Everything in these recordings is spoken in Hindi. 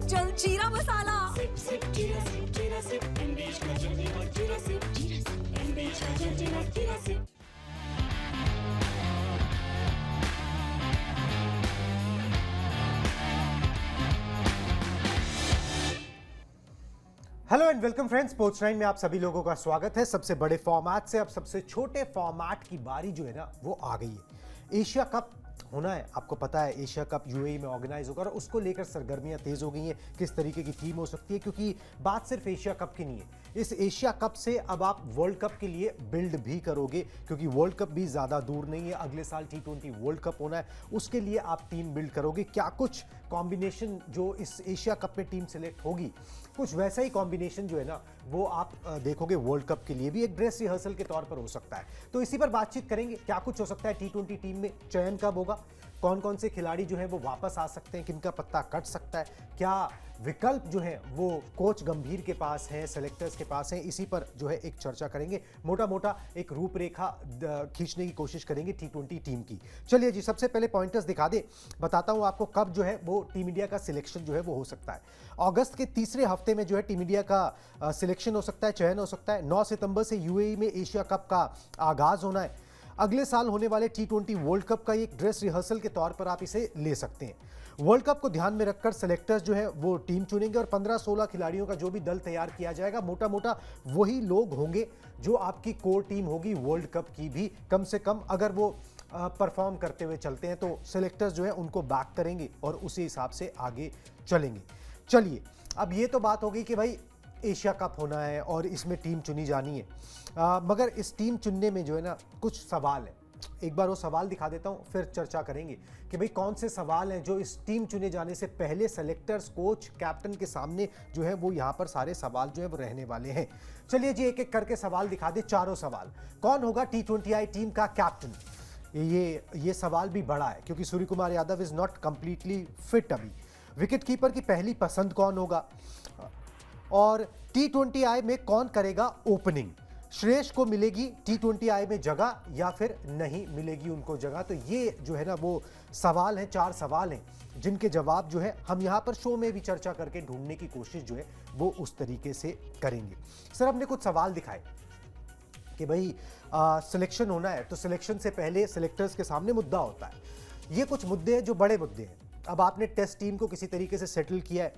चल जीरा मसाला। सिप सिप जीरा सिप एमबीएच का जल्दी और जीरा सिप एमबीएच का जल्दी और जीरा सिप। Hello and welcome friends, sports 9 में आप सभी लोगों का स्वागत है। सबसे बड़े फॉर्मेट से अब सबसे छोटे फॉर्मेट की बारी जो है ना वो आ गई है। एशिया कप होना है, आपको पता है एशिया कप यूएई में ऑर्गेनाइज होगा और उसको लेकर सरगर्मियां तेज हो गई हैं। किस तरीके की टीम हो सकती है, क्योंकि बात सिर्फ एशिया कप की नहीं है। इस एशिया कप से अब आप वर्ल्ड कप के लिए बिल्ड भी करोगे, क्योंकि वर्ल्ड कप भी ज्यादा दूर नहीं है। अगले साल T20 वर्ल्ड कप होना है, उसके लिए आप टीम बिल्ड करोगे। क्या कुछ कॉम्बिनेशन जो इस एशिया कप में टीम सिलेक्ट होगी, कुछ वैसा ही कॉम्बिनेशन जो है ना वो आप देखोगे वर्ल्ड कप के लिए भी एक ड्रेस रिहर्सल के तौर पर हो सकता है। तो इसी पर बातचीत करेंगे, क्या कुछ हो सकता है T20 टीम में, चयन कब होगा, कौन कौन से खिलाड़ी जो है वो वापस आ सकते हैं, किनका पत्ता कट सकता है, क्या विकल्प जो है वो कोच गंभीर के पास है, सेलेक्टर्स के पास है। इसी पर जो है एक चर्चा करेंगे, मोटा मोटा एक रूपरेखा खींचने की कोशिश करेंगे T20 टीम की। चलिए जी, सबसे पहले पॉइंटर्स दिखा दे, बताता हूं आपको कब जो है वो टीम इंडिया का सिलेक्शन जो है वो हो सकता है। अगस्त के तीसरे हफ्ते में जो है टीम इंडिया का सिलेक्शन हो सकता है, चयन हो सकता है। 9 सितंबर से यूएई में एशिया कप का आगाज होना है। अगले साल होने वाले T20 वर्ल्ड कप का एक ड्रेस रिहर्सल के तौर पर आप इसे ले सकते हैं। वर्ल्ड कप को ध्यान में रखकर सेलेक्टर्स जो है वो टीम चुनेंगे और 15-16 खिलाड़ियों का जो भी दल तैयार किया जाएगा, मोटा मोटा वही लोग होंगे जो आपकी कोर टीम होगी वर्ल्ड कप की भी। कम से कम अगर वो परफॉर्म करते हुए चलते हैं तो सेलेक्टर्स जो है उनको बैक करेंगे और उसी हिसाब से आगे चलेंगे। चलिए, अब ये तो बात हो गई कि भाई एशिया कप होना है और इसमें टीम चुनी जानी है, मगर इस टीम चुनने में जो है ना कुछ सवाल है। एक बार वो सवाल दिखा देता हूं, फिर चर्चा करेंगे कि भाई कौन से सवाल हैं जो इस टीम चुने जाने से पहले सेलेक्टर्स, कोच, कैप्टन के सामने जो है वो यहाँ पर सारे सवाल जो है वो रहने वाले हैं। चलिए जी, एक एक करके सवाल दिखा दे, चारों सवाल। कौन होगा T20I टीम का कैप्टन? ये सवाल भी बड़ा है क्योंकि Surya Kumar Yadav is not completely fit अभी। विकेट कीपर की पहली पसंद कौन होगा और T20I में कौन करेगा ओपनिंग? श्रेयस को मिलेगी T20I में जगह या फिर नहीं मिलेगी उनको जगह? तो ये जो है ना वो सवाल हैं, 4 सवाल हैं जिनके जवाब जो है हम यहाँ पर शो में भी चर्चा करके ढूंढने की कोशिश जो है वो उस तरीके से करेंगे। सर, हमने कुछ सवाल दिखाए कि भाई सिलेक्शन होना है तो सिलेक्शन से पहले सिलेक्टर्स के सामने मुद्दा होता है। ये कुछ मुद्दे हैं जो बड़े मुद्दे हैं। अब आपने टेस्ट टीम को किसी तरीके से सेटल किया है,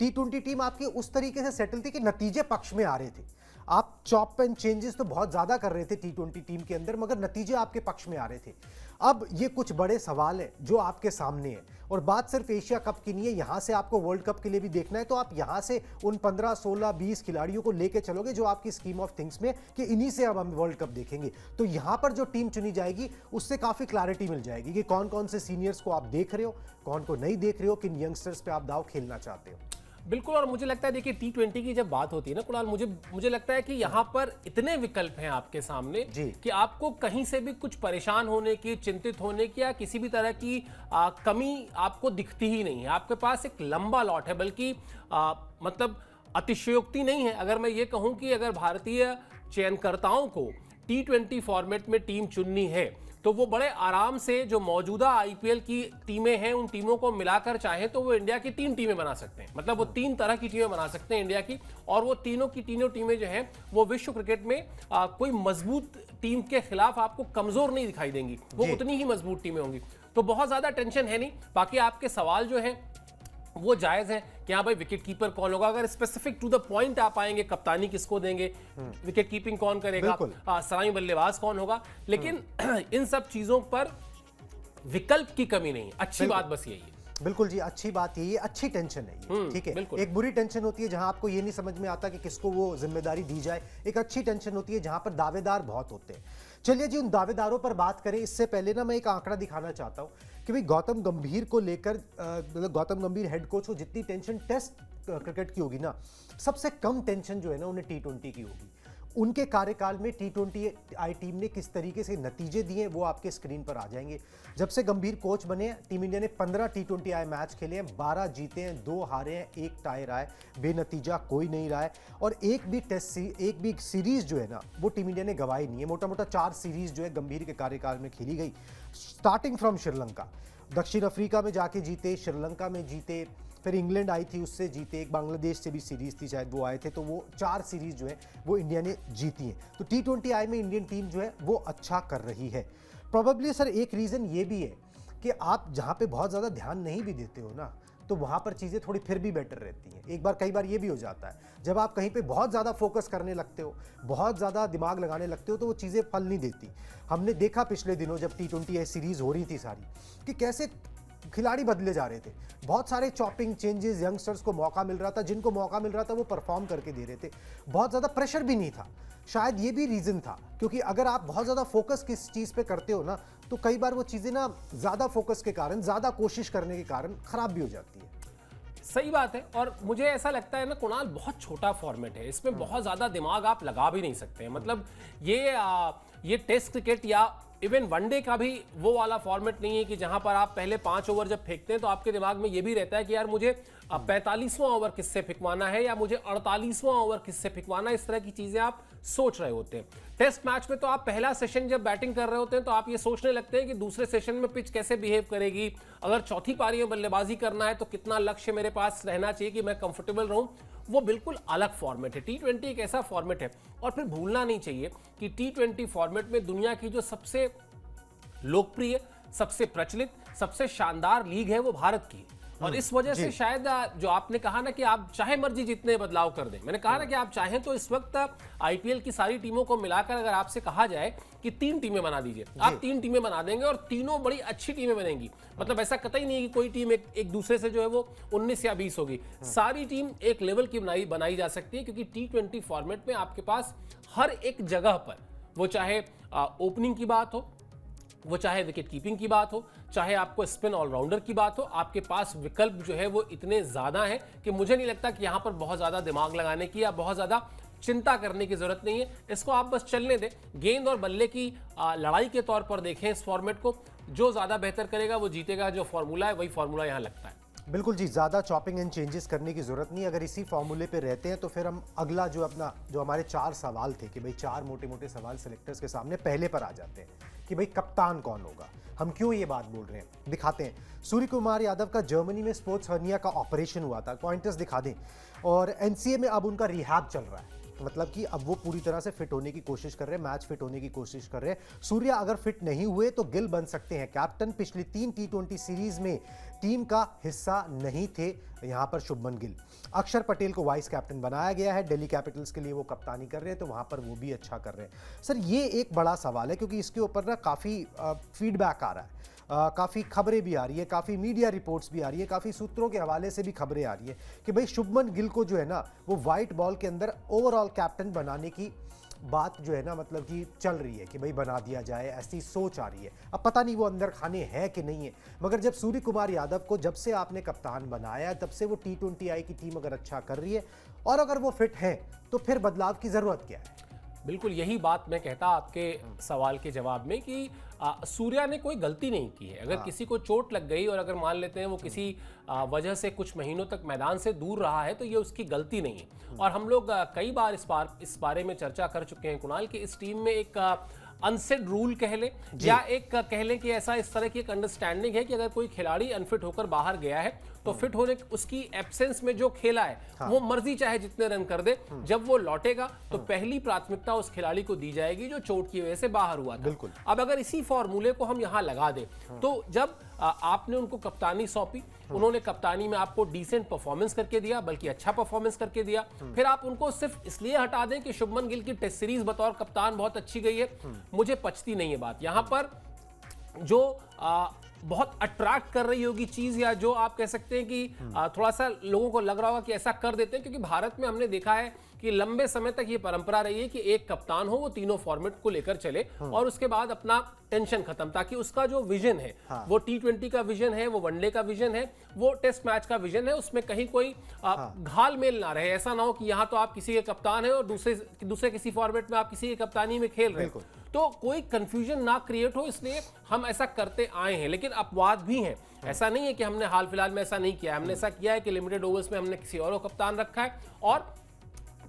T20 टीम आपकी उस तरीके से सेटल थी कि नतीजे पक्ष में आ रहे थे। आप चॉप एंड चेंजेस तो बहुत ज्यादा कर रहे थे T20 टीम के अंदर, मगर नतीजे आपके पक्ष में आ रहे थे। अब ये कुछ बड़े सवाल हैं जो आपके सामने हैं और बात सिर्फ एशिया कप की नहीं है, यहां से आपको वर्ल्ड कप के लिए भी देखना है। तो आप यहां से उन 15, 16, 20 खिलाड़ियों को लेके चलोगे जो आपकी स्कीम ऑफ थिंग्स में कि इन्हीं से अब हम वर्ल्ड कप देखेंगे। तो यहां पर जो टीम चुनी जाएगी उससे काफी क्लैरिटी मिल जाएगी कि कौन कौन से सीनियर्स को आप देख रहे हो, कौन को नहीं देख रहे हो, किन यंगस्टर्स पे आप दाव खेलना चाहते हो। बिल्कुल। और मुझे लगता है, देखिए T20 की जब बात होती है ना कुणाल, मुझे लगता है कि यहाँ पर इतने विकल्प हैं आपके सामने कि आपको कहीं से भी कुछ परेशान होने की, चिंतित होने की या किसी भी तरह की कमी आपको दिखती ही नहीं है। आपके पास एक लंबा लॉट है, बल्कि मतलब अतिशयोक्ति नहीं है अगर मैं ये कहूँ कि अगर भारतीय चयनकर्ताओं को T20 फॉर्मेट में टीम चुननी है तो वो बड़े आराम से जो मौजूदा आईपीएल की टीमें हैं उन टीमों को मिलाकर चाहे तो वो इंडिया की 3 टीमें बना सकते हैं। मतलब वो 3 तरह की टीमें बना सकते हैं इंडिया की, और वो तीनों की तीनों टीमें जो हैं वो विश्व क्रिकेट में कोई मजबूत टीम के खिलाफ आपको कमजोर नहीं दिखाई देंगी, वो उतनी ही मजबूत टीमें होंगी। तो बहुत ज्यादा टेंशन है नहीं। बाकी आपके सवाल जो है वो जायज है कि हाँ भाई विकेट कीपर कौन होगा, अगर स्पेसिफिक टू द पॉइंट आप आएंगे, कप्तानी किसको देंगे, विकेट कीपिंग कौन करेगा, सलामी बल्लेबाज कौन होगा, लेकिन इन सब चीजों पर विकल्प की कमी नहीं। अच्छी बात बस यही है। बिल्कुल जी, अच्छी बात यही है, अच्छी टेंशन है ये, ठीक है। एक बुरी टेंशन होती है जहां आपको ये नहीं समझ में आता कि किसको वो जिम्मेदारी दी जाए। एक अच्छी टेंशन होती है जहां पर दावेदार बहुत होते हैं। चलिए जी, उन दावेदारों पर बात करें। इससे पहले ना मैं एक आंकड़ा दिखाना चाहता हूं कि भाई गौतम गंभीर को लेकर, मतलब गौतम गंभीर हेड कोच को जितनी टेंशन टेस्ट क्रिकेट की होगी ना, सबसे कम टेंशन जो है ना उन्हें T20 की होगी। उनके कार्यकाल में T20I टीम ने किस तरीके से नतीजे दिए वो आपके स्क्रीन पर आ जाएंगे। जब से गंभीर कोच बने टीम इंडिया ने 15 T20I मैच खेले हैं, 12 जीते हैं, 2 हारे हैं, 1 टाई रहा है, बेनतीजा कोई नहीं रहा है और एक भी सीरीज जो है ना वो टीम इंडिया ने गंवाई नहीं है। मोटा मोटा 4 सीरीज जो है गंभीर के कार्यकाल में खेली गई, स्टार्टिंग फ्रॉम श्रीलंका। दक्षिण अफ्रीका में जाके जीते, श्रीलंका में जीते, फिर इंग्लैंड आई थी उससे जीते, एक बांग्लादेश से भी सीरीज थी शायद वो आए थे, तो वो 4 सीरीज जो है वो इंडिया ने जीती हैं। तो T20I में इंडियन टीम जो है वो अच्छा कर रही है। प्रोबेबली सर एक रीज़न ये भी है कि आप जहाँ पे बहुत ज़्यादा ध्यान नहीं भी देते हो ना, तो वहाँ पर चीज़ें थोड़ी फिर भी बेटर रहती हैं। एक बार कई बार ये भी हो जाता है, जब आप कहीं पे बहुत ज़्यादा फोकस करने लगते हो, बहुत ज़्यादा दिमाग लगाने लगते हो, तो वो चीज़ें फल नहीं देती। हमने देखा पिछले दिनों जब T20I सीरीज़ हो रही थी सारी, कि कैसे खिलाड़ी बदले जा रहे थे, बहुत सारे चॉपिंग चेंजेस, यंगस्टर्स को मौका मिल रहा था, जिनको मौका मिल रहा था वो परफॉर्म करके दे रहे थे, बहुत ज़्यादा प्रेशर भी नहीं था। शायद ये भी रीज़न था, क्योंकि अगर आप बहुत ज़्यादा फोकस किस चीज़ पे करते हो ना, तो कई बार वो चीज़ें ना ज़्यादा फोकस के कारण, ज़्यादा कोशिश करने के कारण ख़राब भी हो जाती है। सही बात है। और मुझे ऐसा लगता है ना कुणाल, बहुत छोटा फॉर्मेट है, इसमें बहुत ज़्यादा दिमाग आप लगा भी नहीं सकते हैं। मतलब ये टेस्ट क्रिकेट या इवन वनडे का भी वो वाला फॉर्मेट नहीं है कि जहां पर आप पहले 5 ओवर जब फेंकते हैं तो आपके दिमाग में ये भी रहता है कि यार मुझे 45वां ओवर किससे फेंकवाना है या मुझे 48वां ओवर किससे फेंकवाना है। इस तरह की चीजें आप सोच रहे होते हैं। टेस्ट मैच में तो आप पहला सेशन जब बैटिंग कर रहे होते हैं तो आप ये सोचने लगते हैं कि दूसरे सेशन में पिच कैसे बिहेव करेगी, अगर चौथी पारी में बल्लेबाजी करना है तो कितना लक्ष्य मेरे पास रहना चाहिए कि मैं कंफर्टेबल रहूं। वो बिल्कुल अलग फॉर्मेट है। T20 एक ऐसा फॉर्मेट है, और फिर भूलना नहीं चाहिए कि T20 फॉर्मेट में दुनिया की जो सबसे लोकप्रिय, सबसे प्रचलित, सबसे शानदार लीग है वो भारत की। और इस वजह से शायद जो आपने कहा ना कि आप चाहे मर्जी जितने बदलाव कर दें, मैंने कहा ना कि आप चाहें तो इस वक्त आईपीएल की सारी टीमों को मिलाकर अगर आपसे कहा जाए कि 3 टीमें बना दीजिए, आप 3 टीमें बना देंगे और तीनों बड़ी अच्छी टीमें बनेंगी। मतलब ऐसा कतई नहीं है कि कोई टीम एक दूसरे से जो है वो 19 या 20 होगी। सारी टीम एक लेवल की बनाई जा सकती है, क्योंकि T20 फॉर्मेट में आपके पास हर एक जगह पर, वो चाहे ओपनिंग की बात हो, वो चाहे विकेट कीपिंग की बात हो, चाहे आपको स्पिन ऑलराउंडर की बात हो, आपके पास विकल्प जो है वो इतने ज्यादा हैं कि मुझे नहीं लगता कि यहां पर बहुत ज्यादा दिमाग लगाने की या बहुत ज्यादा चिंता करने की जरूरत नहीं है। इसको आप बस चलने दें। गेंद और बल्ले की लड़ाई के तौर पर देखें इस फॉर्मेट को। जो ज्यादा बेहतर करेगा वो जीतेगा। जो फॉर्मूला है वही फॉर्मूला यहां लगता है। बिल्कुल जी, ज़्यादा चॉपिंग एंड चेंजेस करने की ज़रूरत नहीं। अगर इसी फॉर्मूले पे रहते हैं तो फिर हम अगला जो हमारे 4 सवाल थे कि भाई 4 मोटे मोटे सवाल सेलेक्टर्स के सामने पहले पर आ जाते हैं कि भाई कप्तान कौन होगा। हम क्यों ये बात बोल रहे हैं, दिखाते हैं। सूर्य कुमार यादव का जर्मनी में स्पोर्ट्स हर्निया का ऑपरेशन हुआ था, पॉइंटर्स दिखा दें। और एनसीए में अब उनका रिहैब चल रहा है, मतलब कि अब वो पूरी तरह से फिट होने की कोशिश कर रहे हैं, मैच फिट होने की कोशिश कर रहे हैं। सूर्या अगर फिट नहीं हुए तो गिल बन सकते हैं कैप्टन। पिछली 3 T20 सीरीज में टीम का हिस्सा नहीं थे यहां पर शुभमन गिल। अक्षर पटेल को वाइस कैप्टन बनाया गया है, दिल्ली कैपिटल्स के लिए वो कप्तानी कर रहे हैं, तो वहां पर वो भी अच्छा कर रहे हैं। सर ये एक बड़ा सवाल है, क्योंकि इसके ऊपर ना काफ़ी फीडबैक आ रहा है, काफ़ी खबरें भी आ रही है, काफ़ी मीडिया रिपोर्ट्स भी आ रही है, काफ़ी सूत्रों के हवाले से भी खबरें आ रही है कि भाई शुभमन गिल को जो है ना वो वाइट बॉल के अंदर ओवरऑल कैप्टन बनाने की बात जो है ना मतलब कि चल रही है कि भाई बना दिया जाए, ऐसी सोच आ रही है। अब पता नहीं वो अंदर खाने है कि नहीं है, मगर जब सूर्य कुमार यादव को जब से आपने कप्तान बनाया तब से वो T20I की टीम अगर अच्छा कर रही है और अगर वो फिट है तो फिर बदलाव की ज़रूरत क्या है? बिल्कुल यही बात मैं कहता आपके सवाल के जवाब में कि सूर्या ने कोई गलती नहीं की है। अगर किसी को चोट लग गई और अगर मान लेते हैं वो किसी वजह से कुछ महीनों तक मैदान से दूर रहा है तो ये उसकी गलती नहीं है। और हम लोग कई बार इस बारे में चर्चा कर चुके हैं कुणाल कि इस टीम में एक अनसेड रूल कह लें या एक कह लें कि ऐसा इस तरह की एक अंडरस्टैंडिंग है कि अगर कोई खिलाड़ी अनफिट होकर बाहर गया है तो फिट होने उसकी एब्सेंस में जो खेला है वो मर्जी चाहे जितने रन कर दे, जब वो लौटेगा तो पहली प्राथमिकता उस खिलाड़ी को दी जाएगी जो चोट की वजह से बाहर हुआ था। अब अगर इसी फॉर्मूले को हम यहां लगा दें तो जब आपने उनको कप्तानी सौंपी, उन्होंने कप्तानी में आपको डिसेंट परफॉर्मेंस करके दिया, बल्कि अच्छा परफॉर्मेंस करके दिया, फिर आप उनको सिर्फ इसलिए हटा दें कि शुभमन गिल की टेस्ट सीरीज बतौर कप्तान बहुत अच्छी गई है, मुझे पचती नहीं है बात। यहां पर जो बहुत अट्रैक्ट कर रही होगी चीज या जो आप कह सकते हैं कि थोड़ा सा लोगों को लग रहा होगा कि ऐसा कर देते हैं, क्योंकि भारत में हमने देखा है कि लंबे समय तक ये परंपरा रही है कि एक कप्तान हो वो तीनों फॉर्मेट को लेकर चले और उसके बाद अपना टेंशन खत्म, ताकि उसका जो विजन है वो T20 का विजन है, वो वनडे का विजन है, वो टेस्ट मैच का विजन है, उसमें कहीं कोई घाल मेल ना रहे। ऐसा ना हो कि यहाँ तो आप किसी के कप्तान है और दूसरे किसी फॉर्मेट में आप किसी की कप्तानी में खेल रहे हैं, तो कोई कंफ्यूजन ना क्रिएट हो, इसलिए हम ऐसा करते आए हैं। लेकिन अपवाद भी हैं, ऐसा नहीं है कि हमने हाल फिलहाल में ऐसा नहीं किया। हमने ऐसा किया है कि लिमिटेड ओवर्स में हमने किसी और को कप्तान रखा है और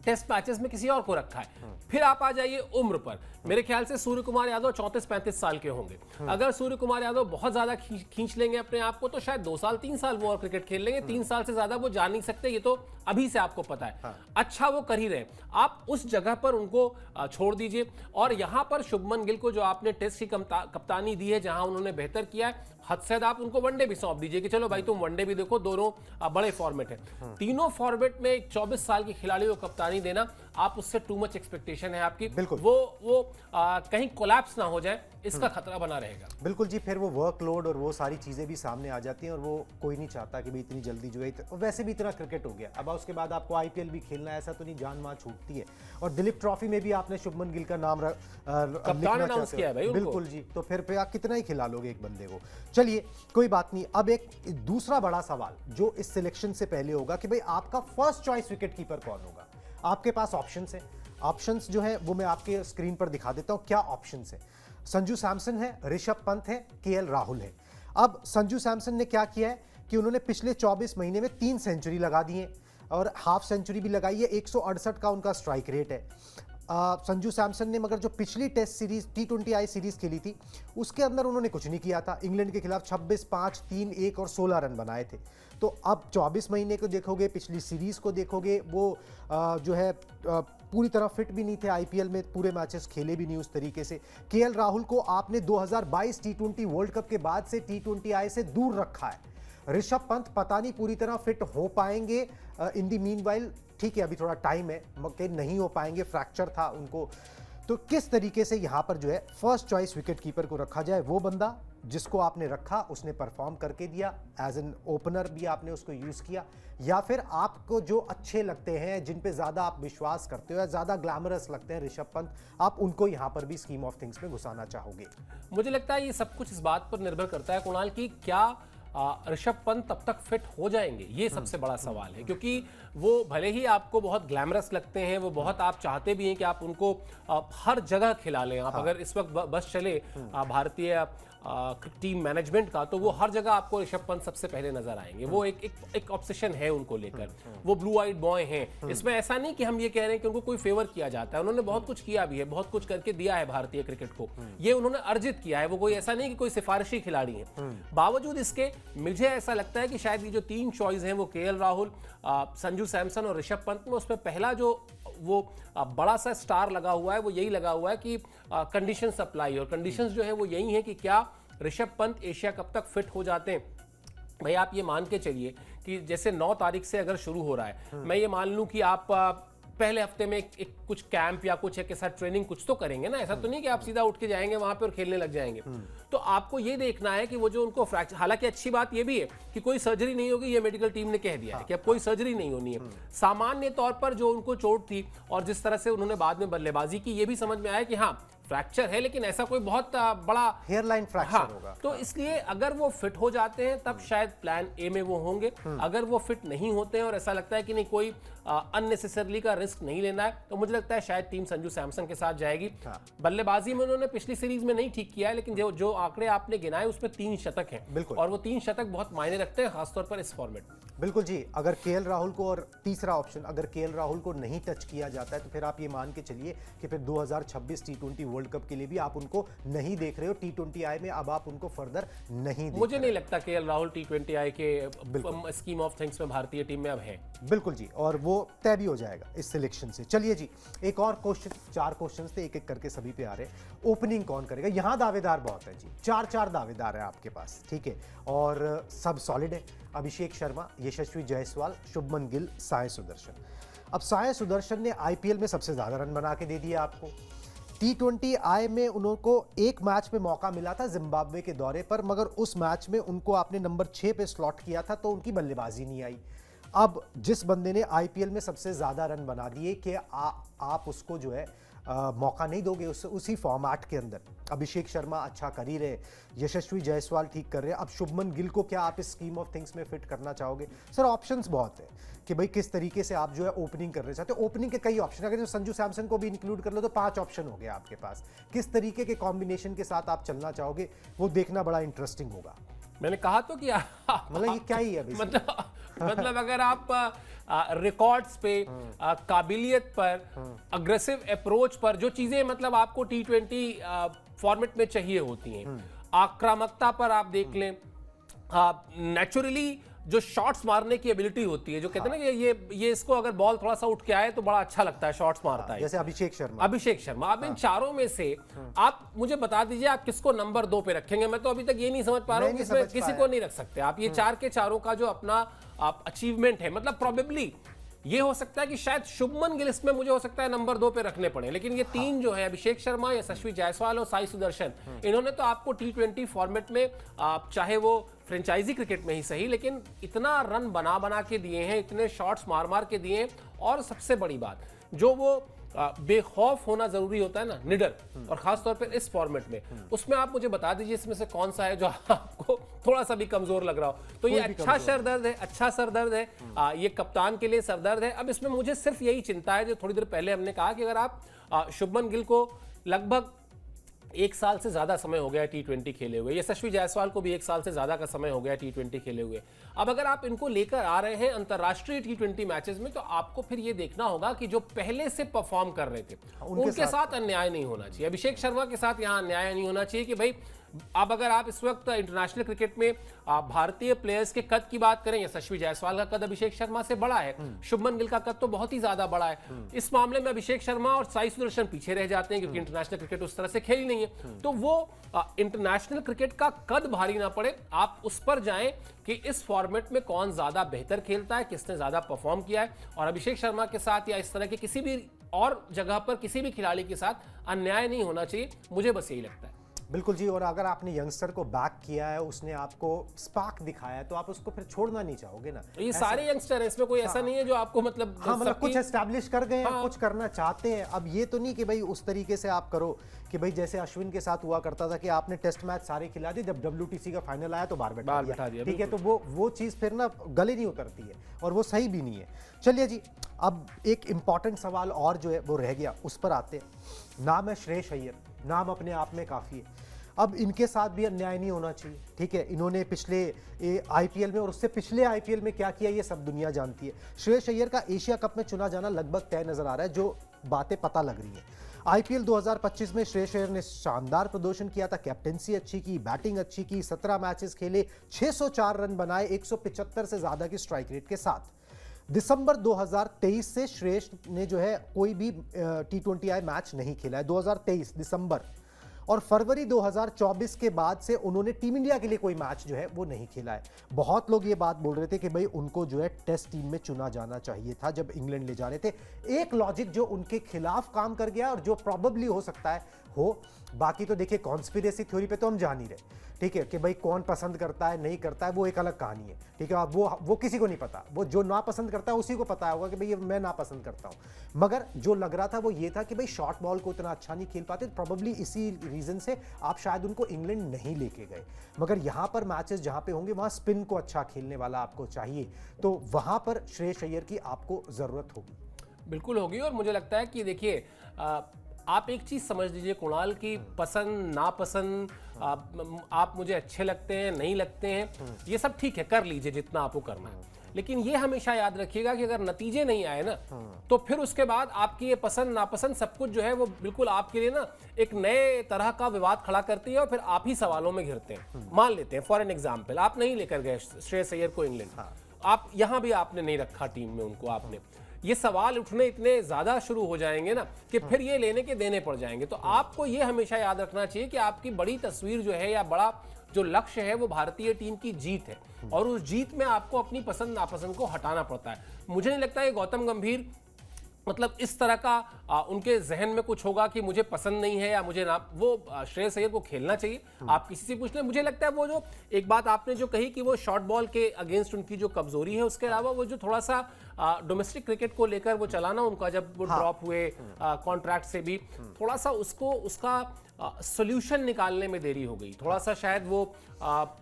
टेस्ट मैचेस में किसी और को रखा है। फिर आप आ जाइए उम्र पर, मेरे ख्याल से सूर्य कुमार यादव 34-35 साल के होंगे। अगर सूर्य कुमार यादव बहुत ज्यादा खींच लेंगे अपने आप को तो शायद 2 साल 3 साल वो और क्रिकेट खेल लेंगे। 3 साल से ज्यादा वो जा नहीं सकते, ये तो अभी से आपको पता है। अच्छा वो कर ही रहे, आप उस जगह पर उनको छोड़ दीजिए। और यहां पर शुभमन गिल को जो आपने टेस्ट की कप्तानी दी है, जहां उन्होंने बेहतर किया है, हद से आप उनको वनडे भी सौंप दीजिए कि चलो भाई तुम वनडे भी देखो, दोनों बड़े फॉर्मेट है। तीनों फॉर्मेट में एक 24 साल के खिलाड़ी को कप्तानी देना, आप उससे टू मच एक्सपेक्टेशन है आपकी, बिल्कुल। वो कहीं कोलैप्स ना हो जाए, इसका खतरा बना रहेगा। बिल्कुल जी, फिर वो वर्कलोड और वो सारी चीजें भी सामने आ जाती हैं और वो कोई नहीं चाहता कि भाई इतनी जल्दी जो है, वैसे भी इतना क्रिकेट हो गया, अब उसके बाद आपको आईपीएल भी खेलना है, ऐसा तो नहीं जान वहां छूटती है। और दिलीप ट्रॉफी में भी आपने शुभमन गिल का नाम कप्तान अनाउंस किया है भाई उनको। बिल्कुल जी, तो फिर आप कितना ही खिला लोगे एक बंदे को। चलिए कोई बात नहीं, अब एक दूसरा बड़ा सवाल जो इस सिलेक्शन से पहले होगा कि भाई आपका फर्स्ट चॉइस विकेट कीपर कौन होगा। आपके पास ऑप्शंस है, ऑप्शंस जो है वो मैं आपके स्क्रीन पर दिखा देता हूं क्या ऑप्शंस है। संजू सैमसन है, ऋषभ पंत है, केएल राहुल है। अब संजू सैमसन ने क्या किया है कि उन्होंने पिछले 24 महीने में 3 सेंचुरी लगा दी है और हाफ सेंचुरी भी लगाई है। 168 का उनका स्ट्राइक रेट है। संजू सैमसन ने मगर जो पिछली टेस्ट सीरीज T20I सीरीज खेली थी उसके अंदर उन्होंने कुछ नहीं किया था। इंग्लैंड के खिलाफ 26, 5, 3, 1 और 16 रन बनाए थे। तो अब 24 महीने को देखोगे, पिछली सीरीज को देखोगे, वो जो है पूरी तरह फिट भी नहीं थे, आईपीएल में पूरे मैचेस खेले भी नहीं उस तरीके से। केएल राहुल को आपने 2022 T20 वर्ल्ड कप के बाद से T20I से दूर रखा है। ऋषभ पंत पता नहीं पूरी तरह फिट हो पाएंगे इन दी मीनवाइल, ठीक है अभी थोड़ा टाइम है, मगर नहीं हो पाएंगे, फ्रैक्चर था उनको। तो किस तरीके से यहां पर जो है फर्स्ट चॉइस विकेट कीपर को रखा जाए, वो बंदा जिसको आपने रखा उसने परफॉर्म करके दिया, एज एन ओपनर भी आपने उसको यूज किया, या फिर आपको जो अच्छे लगते हैं, जिन पे ज्यादा आप विश्वास करते हो या ज्यादा ग्लैमरस लगते हैं ऋषभ पंत, आप उनको यहां पर भी स्कीम ऑफ थिंग्स में घुसाना चाहोगे। मुझे लगता है ये सब कुछ इस बात पर निर्भर करता है कुणाल की क्या ऋषभ पंत तब तक फिट हो जाएंगे, ये सबसे बड़ा सवाल है। क्योंकि वो भले ही आपको बहुत ग्लैमरस लगते हैं, वो बहुत आप चाहते भी हैं कि आप उनको हर जगह खिला लें। आप अगर इस वक्त बस चले भारतीय टीम मैनेजमेंट का, तो वो हर जगह आपको ऋषभ पंत सबसे पहले नजर आएंगे। वो एक ऑब्सेशन है उनको लेकर, वो ब्लू आइड बॉय हैं। इसमें ऐसा नहीं कि हम ये कह रहे हैं कि उनको कोई फेवर किया जाता है, उन्होंने बहुत कुछ किया भी है, बहुत कुछ करके दिया है भारतीय क्रिकेट को, ये उन्होंने अर्जित किया है। वो कोई ऐसा नहीं कि कोई सिफारिशी खिलाड़ी है। बावजूद इसके मुझे ऐसा लगता है कि शायद ये जो 3 चॉइस हैं, वो केएल राहुल, संजू सैमसन और ऋषभ पंत में, उसमें पहला जो वो बड़ा सा स्टार लगा हुआ है वो यही लगा हुआ है कि कंडीशन सप्लाई, और कंडीशंस जो है वो यही है कि क्या ऋषभ पंत एशिया कप तक फिट हो जाते हैं। भाई आप ये मान के चलिए कि जैसे 9 तारीख से अगर शुरू हो रहा है, मैं ये मान लूं कि आप पहले हफ्ते में एक कुछ कैंप या कुछ एक साथ ट्रेनिंग कुछ तो करेंगे ना, ऐसा तो नहीं कि आप सीधा उठ के जाएंगे वहां पे और खेलने लग जाएंगे। तो आपको ये देखना है कि वो जो उनको फ्रैक्चर, हालांकि अच्छी बात ये भी है कि कोई सर्जरी नहीं होगी, ये मेडिकल टीम ने कह दिया है कि अब कोई सर्जरी नहीं होनी है। सामान्य तौर पर जो उनको चोट थी और जिस तरह से उन्होंने बाद में बल्लेबाजी की, ये भी समझ में आया कि हाँ फ्रैक्चर है, लेकिन ऐसा कोई बहुत बड़ा हेयरलाइन फ्रैक्चर होगा। तो इसलिए अगर वो फिट हो जाते हैं तब शायद प्लान ए में वो होंगे। अगर वो फिट नहीं होते हैं और ऐसा लगता है कि नहीं कोई अननेसेसरली का रिस्क नहीं लेना है, तो मुझे लगता है शायद टीम संजू सैमसन के साथ जाएगी। बल्लेबाजी में उन्होंने पिछली सीरीज में नहीं ठीक किया है, लेकिन जो आंकड़े आपने गिनाए उसमें 3 शतक हैं, और वो 3 शतक बहुत मायने रखते हैं, खासतौर पर इस फॉर्मेट में। बिल्कुल जी, अगर केएल राहुल को, और तीसरा ऑप्शन, अगर केएल राहुल को नहीं टच किया जाता है तो फिर आप ये मान के चलिए कि फिर 2026 T20 वर्ल्ड कप के लिए भी आप उनको नहीं देख रहे हो। T20I में अब आप उनको फर्दर नहीं देख मुझे नहीं लगता केएल राहुल T20I के स्कीम ऑफ थिंग्स में भारतीय टीम में अब है। बिल्कुल जी, और वो तय भी हो जाएगा इस सिलेक्शन से। चलिए जी, एक और क्वेश्चन, 4 क्वेश्चन थे, एक एक करके सभी पे आ रहे हैं। ओपनिंग कौन करेगा? यहां दावेदार बहुत है जी, 4 दावेदार है आपके पास, ठीक है, और सब सॉलिड है। अभिषेक शर्मा, यशस्वी जायसवाल, शुभमन गिल, साई सुदर्शन। अब साई सुदर्शन ने आईपीएल में सबसे ज्यादा रन बना के दे दिया आपको। T20I में उनको एक मैच में मौका मिला था जिम्बाब्वे के दौरे पर, मगर उस मैच में उनको आपने नंबर 6 पे स्लॉट किया था तो उनकी बल्लेबाजी नहीं आई। अब जिस बंदे ने आईपीएल में सबसे ज्यादा रन बना दिए कि आप उसको जो है मौका नहीं दोगे उसी फॉर्मेट के अंदर। अभिषेक शर्मा अच्छा कर ही रहे, यशस्वी जायसवाल ठीक कर रहे हैं, अब शुभमन गिल को क्या आप इस स्कीम ऑफ थिंग्स में फिट करना चाहोगे? सर ऑप्शंस बहुत है कि भाई किस तरीके से आप जो है ओपनिंग करना चाहते हो। ओपनिंग के कई ऑप्शन, अगर संजू सैमसन को भी इंक्लूड कर लो तो 5 ऑप्शन हो गए आपके पास। किस तरीके के कॉम्बिनेशन के साथ आप चलना चाहोगे वो देखना बड़ा इंटरेस्टिंग होगा। मैंने कहा तो कि मतलब ये क्या ही है मतलब अगर आप रिकॉर्ड्स पे, काबिलियत पर, अग्रेसिव अप्रोच पर, जो चीजें मतलब आपको T20 फॉर्मेट में चाहिए होती हैं, आक्रामकता पर आप देख लें, नेचुरली जो शॉट्स मारने की एबिलिटी होती है, जो कहते हैं ना कि ये इसको अगर बॉल थोड़ा सा उठ के आए तो बड़ा अच्छा लगता है, शॉट्स मारता है, जैसे अभिषेक शर्मा। अब इन चारों में से आप मुझे बता दीजिए आप किसको नंबर 2 पे रखेंगे। मैं तो अभी तक ये नहीं समझ पा रहा हूँ, किसी को नहीं रख सकते आप। ये चार के चारों का जो अपना अचीवमेंट है, मतलब प्रोबेबली ये हो सकता है कि शायद शुभमन गिल इसमें मुझे हो सकता है नंबर 2 पे रखने पड़े, लेकिन ये तीन जो है, अभिषेक शर्मा, यशस्वी जायसवाल और साई सुदर्शन, इन्होंने तो आपको T20 फॉर्मेट में चाहे वो फ्रेंचाइजी क्रिकेट में ही सही, लेकिन इतना रन बना के दिए हैं, इतने शॉट्स मार के दिए हैं, और सबसे बड़ी बात जो वो बेखौफ होना जरूरी होता है ना, निडर, और खास तौर पर इस फॉर्मेट में, उसमें आप मुझे बता दीजिए इसमें से कौन सा है जो आपको थोड़ा सा भी कमजोर लग रहा हो। तो ये अच्छा सरदर्द है, ये कप्तान के लिए सरदर्द है। अब इसमें मुझे सिर्फ यही चिंता है, जो थोड़ी देर पहले हमने कहा कि अगर आप शुभमन गिल को लगभग 1 साल से ज्यादा समय हो गया है T20 खेले हुए, यशस्वी जायसवाल को भी 1 साल से ज्यादा का समय हो गया है T20 खेले हुए, अब अगर आप इनको लेकर आ रहे हैं अंतरराष्ट्रीय T20 मैचेस में, तो आपको फिर ये देखना होगा कि जो पहले से परफॉर्म कर रहे थे उनके साथ अन्याय नहीं होना चाहिए। अभिषेक शर्मा के साथ यहां अन्याय नहीं होना चाहिए कि भाई अब अगर आप इस वक्त इंटरनेशनल क्रिकेट में भारतीय प्लेयर्स के कद की बात करें, यशस्वी जायसवाल का कद अभिषेक शर्मा से बड़ा है, शुभमन गिल का कद तो बहुत ही ज्यादा बड़ा है। इस मामले में अभिषेक शर्मा और साई सुदर्शन पीछे रह जाते हैं, क्योंकि इंटरनेशनल क्रिकेट उस तरह से खेली नहीं है। तो वो इंटरनेशनल क्रिकेट का कद भारी ना पड़े, आप उस पर जाएं कि इस फॉर्मेट में कौन ज्यादा बेहतर खेलता है, किसने ज्यादा परफॉर्म किया है, और अभिषेक शर्मा के साथ या इस तरह के किसी भी और जगह पर किसी भी खिलाड़ी के साथ अन्याय नहीं होना चाहिए, मुझे बस यही लगता है। बिल्कुल जी, और अगर आपने यंगस्टर को बैक किया है, उसने आपको स्पार्क दिखाया है, तो आप उसको फिर छोड़ना नहीं चाहोगे ना। ये सारे यंगस्टर हैं, इसमें कोई ऐसा नहीं है जो आपको मतलब मतलब कुछ एस्टैब्लिश कर गए हैं, कुछ करना चाहते हैं। अब ये तो नहीं कि भाई उस तरीके से आप करो कि भाई जैसे अश्विन के साथ हुआ करता था कि आपने टेस्ट मैच सारे खिला दिए, जब WTC का फाइनल आया तो बाहर बैठा दिया, ठीक है, तो वो चीज फिर ना गले नहीं उतरती है, और वो सही भी नहीं है। चलिए जी, अब एक इंपॉर्टेंट सवाल और जो है वो रह गया, उस पर आते हैं। नाम है श्रेयस अय्यर, नाम अपने आप में काफ़ी है। अब इनके साथ भी अन्याय नहीं होना चाहिए, ठीक है। इन्होंने पिछले IPL में और उससे पिछले IPL में क्या किया ये सब दुनिया जानती है। श्रेयस अय्यर का एशिया कप में चुना जाना लगभग तय नजर आ रहा है, जो बातें पता लग रही हैं। IPL 2025 में श्रेयस अय्यर ने शानदार प्रदर्शन किया था, कैप्टेंसी अच्छी की, बैटिंग अच्छी की, 17 मैचेस खेले, 604 रन बनाए, 175 से ज्यादा की स्ट्राइक रेट के साथ। दिसंबर 2023 से श्रेयस ने जो है कोई भी T20I मैच नहीं खेला है, 2023 दिसंबर, और फरवरी 2024 के बाद से उन्होंने टीम इंडिया के लिए कोई मैच जो है वो नहीं खेला है। बहुत लोग ये बात बोल रहे थे कि भाई उनको जो है टेस्ट टीम में चुना जाना चाहिए था जब इंग्लैंड ले जा रहे थे। एक लॉजिक जो उनके खिलाफ काम कर गया और जो प्रॉबेबली हो सकता है हो, बाकी तो देखिए कॉन्स्पिरेसी थ्योरी पे तो हम जा नहीं रहे, ठीक है, कि भाई कौन पसंद करता है नहीं करता है वो एक अलग कहानी है, ठीक है। अब वो किसी को नहीं पता, वो जो ना पसंद करता है उसी को पता होगा कि भाई ये मैं ना पसंद करता हूं। मगर जो लग रहा था वो ये था कि भाई शॉर्ट बॉल को इतना अच्छा नहीं खेल पाते, प्रॉबेबली इसी रीजन से आप शायद उनको इंग्लैंड नहीं लेके गए। मगर यहां पर मैचेस जहां पे होंगे वहां स्पिन को अच्छा खेलने वाला आपको चाहिए, तो वहां पर श्रेयस अय्यर की आपको जरूरत होगी। बिल्कुल होगी, और मुझे लगता है कि देखिए आप एक चीज समझ लीजिए कुणाल की पसंद नापसंद, आप मुझे अच्छे लगते हैं नहीं लगते हैं, ये सब ठीक है, कर लीजिए जितना आपको करना है, लेकिन ये हमेशा याद रखिएगा कि अगर नतीजे नहीं आए ना, तो फिर उसके बाद आपकी ये पसंद नापसंद सब कुछ जो है वो बिल्कुल आपके लिए ना एक नए तरह का विवाद खड़ा करती है, और फिर आप ही सवालों में घिरते हैं। मान लेते हैं फॉर एन एग्जाम्पल, आप नहीं लेकर गए श्रेयस अय्यर को इंग्लैंड, आप यहां भी आपने नहीं रखा टीम में उनको, आपने ये सवाल उठने इतने ज्यादा शुरू हो जाएंगे ना कि फिर ये लेने के देने पड़ जाएंगे। तो आपको ये हमेशा याद रखना चाहिए कि आपकी बड़ी तस्वीर जो है या बड़ा जो लक्ष्य है वो भारतीय टीम की जीत है, और उस जीत में आपको अपनी पसंद नापसंद को हटाना पड़ता है। मुझे नहीं लगता है गौतम गंभीर मतलब इस तरह का उनके जहन में कुछ होगा कि मुझे पसंद नहीं है या मुझे ना, वो श्रेयस अय्यर को खेलना चाहिए। आप किसी से पूछ लें, मुझे लगता है वो जो एक बात आपने जो कही कि वो शॉर्ट बॉल के अगेंस्ट उनकी जो कमजोरी है, उसके अलावा वो जो थोड़ा सा डोमेस्टिक क्रिकेट को लेकर वो चलाना उनका, जब वो ड्रॉप हुए कॉन्ट्रैक्ट से भी, थोड़ा सा उसका सोल्यूशन निकालने में देरी हो गई थोड़ा सा। शायद वो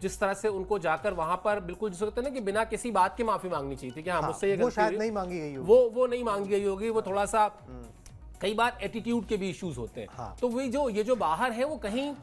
जिस तरह से उनको जाकर वहां पर बिल्कुल जिसको कहते हैं ना कि बिना किसी बात के माफी मांगनी चाहिए थी कि हाँ मुझसे ये वो शायद नहीं मांगी गई होगी, वो नहीं मांगी गई होगी, वो थोड़ा सा कई बार एटीट्यूड के भी इश्यूज होते हैं। हाँ। तो वही जो ये जो बाहर है वो कहीं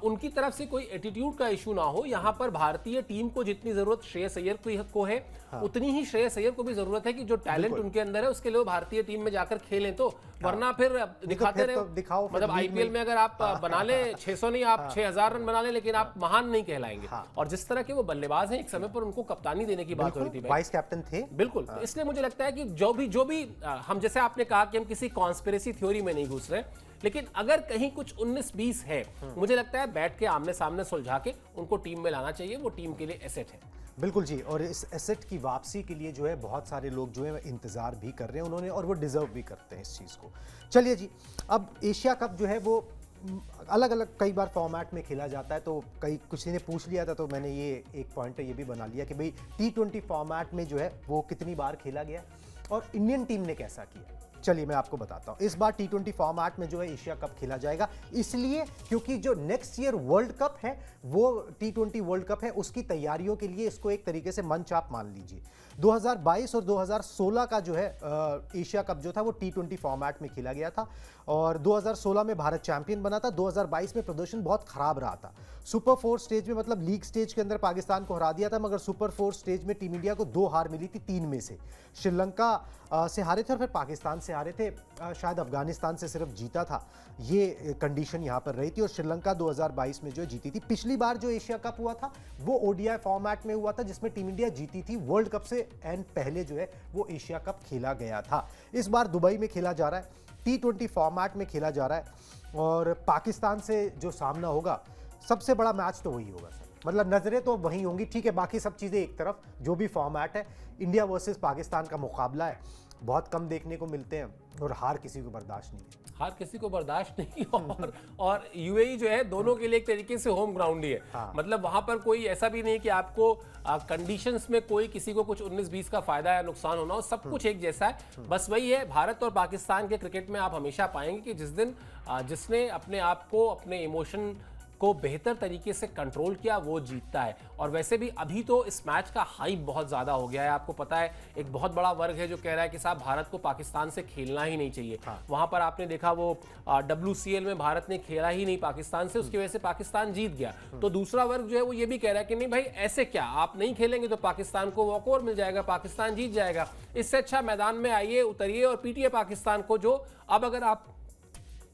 उनकी तरफ से कोई एटीट्यूड का इशू ना हो। यहाँ पर भारतीय टीम को जितनी जरूरत श्रेयस अय्यर को है, उतनी ही श्रेयस अय्यर को भी जरूरत है कि जो टैलेंट उनके अंदर है उसके लिए वो भारतीय टीम में जाकर खेलें। तो वरना फिर दिखाते फिर रहे तो दिखाओ, फिर मतलब लीग आईपीएल में अगर आप बना ले 600 नहीं, आप 6000 रन बना ले, लेकिन आप महान नहीं कहलाएंगे। हाँ। और जिस तरह के वो बल्लेबाज हैं, एक समय पर उनको कप्तानी देने की बात हो रही थी भाई। वाइस कैप्टन थे। बिल्कुल। तो इसलिए मुझे लगता है कि जो भी हम, जैसे आपने कहा कि हम किसी कॉन्स्पिरेसी थ्योरी में नहीं घुस रहे, लेकिन अगर कहीं कुछ 19-20 है, मुझे लगता है बैठ के आमने सामने सुलझा के उनको टीम में लाना चाहिए। वो टीम के लिए एसेट है। बिल्कुल जी, और इस एसेट की वापसी के लिए जो है बहुत सारे लोग जो है इंतजार भी कर रहे हैं उन्होंने, और वो डिजर्व भी करते हैं इस चीज़ को। चलिए जी, अब एशिया कप जो है वो अलग अलग कई बार फॉर्मेट में खेला जाता है। तो कई कुछ ने पूछ लिया था, तो मैंने ये एक पॉइंट ये भी बना लिया कि भाई T20 फॉर्मेट में जो है वो कितनी बार खेला गया और इंडियन टीम ने कैसा किया। चलिए मैं आपको बताता हूं। इस बार T20 फॉर्मेट में जो है एशिया कप खेला जाएगा, इसलिए क्योंकि जो नेक्स्ट ईयर वर्ल्ड कप है वो T20 वर्ल्ड कप है, उसकी तैयारियों के लिए इसको एक तरीके से मंच आप मान लीजिए। 2022 और 2016 का जो है एशिया कप जो था वो T20 फॉर्मेट में खेला गया था, और 2016 में भारत चैंपियन बना था। 2022 में प्रदर्शन बहुत खराब रहा था। सुपर 4 स्टेज में, मतलब लीग स्टेज के अंदर पाकिस्तान को हरा दिया था, मगर सुपर 4 स्टेज में टीम इंडिया को 2 हार मिली थी 3 में से। श्रीलंका से हारे थे और फिर पाकिस्तान से हारे थे, शायद अफगानिस्तान से सिर्फ जीता था। ये कंडीशन यहाँ पर रही थी, और श्रीलंका 2022 में जो जीती थी। पिछली बार जो एशिया कप हुआ था वो ODI फॉर्मेट में हुआ था, जिसमें टीम इंडिया जीती थी। वर्ल्ड कप से एंड पहले जो है वो एशिया कप खेला गया था। इस बार दुबई में खेला जा रहा है, T20 फॉर्मेट में खेला जा रहा है, और पाकिस्तान से जो सामना होगा सबसे बड़ा मैच तो वही होगा सर। मतलब नजरें तो वहीं होंगी, ठीक है, बाकी सब चीज़ें एक तरफ, जो भी फॉर्मेट है, इंडिया वर्सेस पाकिस्तान का मुकाबला है, बहुत कम देखने को मिलते हैं, और हार किसी को बर्दाश्त नहीं है। हार किसी को बर्दाश्त नहीं। और यूएई जो है दोनों के लिए एक तरीके से होम ग्राउंड ही है। हाँ। मतलब वहां पर कोई ऐसा भी नहीं कि आपको कंडीशंस में कोई किसी को कुछ 19-20 का फायदा या नुकसान होना हो, सब कुछ एक जैसा है। बस वही है, भारत और पाकिस्तान के क्रिकेट में आप हमेशा पाएंगे कि जिस दिन जिसने अपने आप को, अपने इमोशन को बेहतर तरीके से कंट्रोल किया, वो जीतता है। और वैसे भी अभी तो इस मैच का हाइप बहुत ज़्यादा हो गया है। आपको पता है, एक बहुत बड़ा वर्ग है जो कह रहा है कि साहब भारत को पाकिस्तान से खेलना ही नहीं चाहिए। हाँ। वहाँ पर आपने देखा वो WCL में भारत ने खेला ही नहीं पाकिस्तान से, उसकी वजह से पाकिस्तान जीत गया। तो दूसरा वर्ग जो है वो ये भी कह रहा है कि नहीं भाई, ऐसे क्या, आप नहीं खेलेंगे तो पाकिस्तान को वॉकओवर मिल जाएगा, पाकिस्तान जीत जाएगा। इससे अच्छा मैदान में आइए, उतरिए और पीटिए पाकिस्तान को। जो अब अगर आप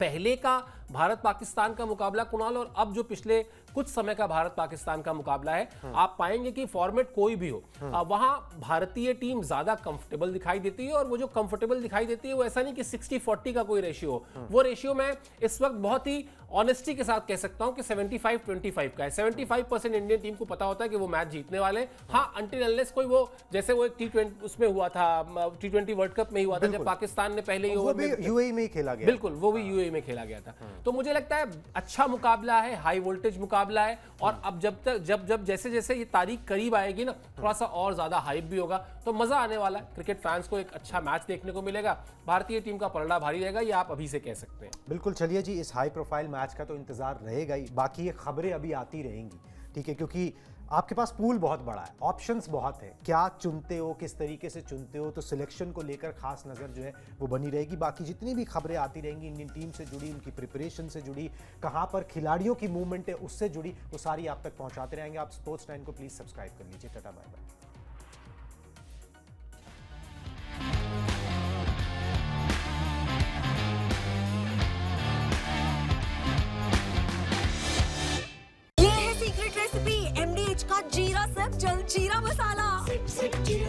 पहले का भारत पाकिस्तान का मुकाबला कुणाल, और अब जो पिछले कुछ समय का भारत पाकिस्तान का मुकाबला है, आप पाएंगे कि फॉर्मेट कोई भी हो, वहां भारतीय टीम ज्यादा कंफर्टेबल दिखाई देती है। और वो जो कंफर्टेबल दिखाई देती है वो ऐसा नहीं कि 60-40 का कोई रेशियो हो, वो रेशियो मैं इस वक्त बहुत ही ऑनेस्टी के साथ कह सकता हूं कि 75-25 का है। 75% इंडियन टीम को पता होता है कि वो मैच जीतने वाले हैं। हाँ, अंटिल अनलेस कोई वो, जैसे वो एक T20 उसमें हुआ था, T20 वर्ल्ड कप में ही हुआ था, जब पाकिस्तान ने पहले ही ओवर में, यूएई में ही खेला गया। बिल्कुल, वो भी यूएई में खेला गया था। तो मुझे लगता है अच्छा मुकाबला है, हाई वोल्टेज मुकाबला है। और अब जब जैसे जैसे ये तारीख करीब आएगी ना, थोड़ा सा और ज्यादा हाइप भी होगा, तो मजा आने वाला है। क्रिकेट फैंस को एक अच्छा मैच देखने को मिलेगा। भारतीय टीम का पलड़ा भारी रहेगा, ये आप अभी से कह सकते हैं। बिल्कुल। चलिए जी, इस हाई प्रोफाइल मैच का तो इंतजार रहेगा ही, बाकी ये खबरें अभी आती रहेंगी, ठीक है, क्योंकि आपके पास पूल बहुत बड़ा है, ऑप्शंस बहुत है, क्या चुनते हो, किस तरीके से चुनते हो, तो सिलेक्शन को लेकर खास नज़र जो है वो बनी रहेगी। बाकी जितनी भी खबरें आती रहेंगी इंडियन टीम से जुड़ी, उनकी प्रिपरेशन से जुड़ी, कहाँ पर खिलाड़ियों की मूवमेंट है उससे जुड़ी, वो सारी आप तक पहुँचाते रहेंगे। आप स्पोर्ट्स 9 को प्लीज़ सब्सक्राइब कर लीजिए। Tata bye bye. Secret recipe MDH का जीरा सिर्फ जलजीरा मसाला। सिप सिप जीरा